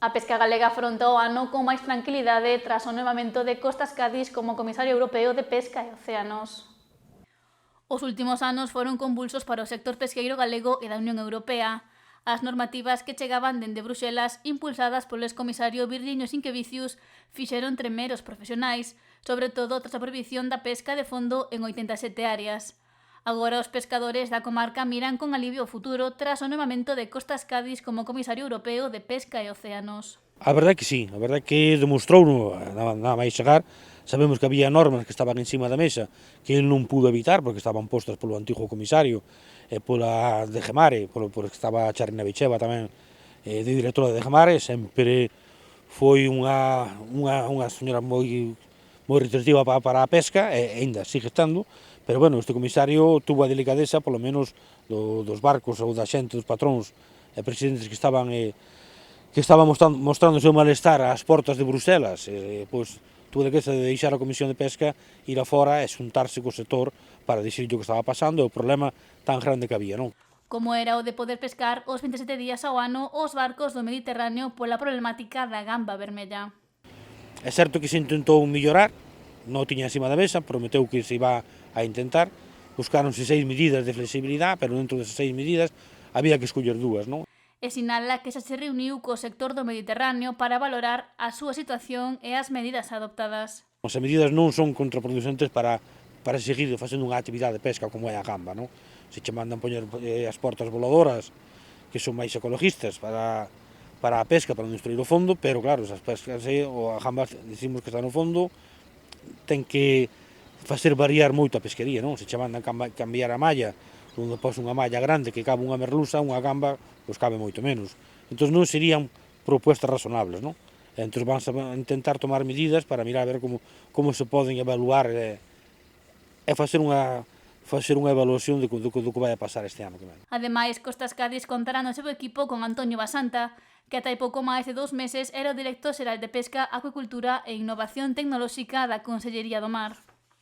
A pesca galega afronta o ano con máis tranquilidade tras o novamento de Costas Cádiz como comisario europeo de Pesca e Océanos. Os últimos anos foron convulsos para o sector pesqueiro galego e da Unión Europea. As normativas que chegaban dende Bruxelas, impulsadas polo excomisario Virginio Sinquevicius, fixeron tremer os profesionais, sobre todo tras a prohibición da pesca de fondo en 87 áreas. Agora os pescadores da comarca miran con alivio o futuro tras o novamento de Costas Cádiz como comisario europeo de Pesca e Océanos. A verdade que sí, a verdade que demostrou nada máis chegar. Sabemos que había normas que estaban encima da mesa que ele non pudo evitar porque estaban postas polo antigo comisario e pola de Gemare, porque estaba a Charina Bicheva tamén de directora de Gemare. Sempre foi unha señora moi restrictiva para a pesca e ainda sigue estando, pero bueno, este comisario tuvo a delicadeza polo menos dos barcos ou da xente, dos patróns e presidentes que estaban mostrando o seu malestar ás portas de Bruxelas, pois tuvo que de deixar a Comisión de Pesca ir afora e xuntarse co sector para dicir o que estaba pasando e o problema tan grande que había, non? Como era o de poder pescar os 27 días ao ano os barcos do Mediterráneo pola problemática da gamba vermella. É certo que se intentou mellorar, non tiña encima da mesa, prometeu que se iba a intentar, buscaronse 6 medidas de flexibilidade, pero dentro desas 6 medidas había que escoller 2, non? E sinala que xa se reuniu co sector do Mediterráneo para valorar a súa situación e as medidas adoptadas. As medidas non son contraproducentes para seguir facendo unha actividade de pesca como é a gamba, non? Se che mandan poñer as portas voladoras, que son máis ecologistas para a pesca, para non destruir o fondo, pero claro, esas pescas, a gamba, dicimos que está no fondo, ten que facer variar moito a pesquería, non? Se che mandan cambiar a malla, onde pos unha malla grande que cabe unha merluza, unha gamba, pois cabe moito menos. Entón non serían propuestas razonables, non? Entón van a intentar tomar medidas para mirar a ver como se poden evaluar e facer unha evaluación do que vai a pasar este ano. Ademais, Costas Cádiz contará no seu equipo con Antonio Basanta, que ata hai pouco máis de 2 meses era o director xeral de Pesca, Acuicultura e Innovación Tecnolóxica da Consellería do Mar.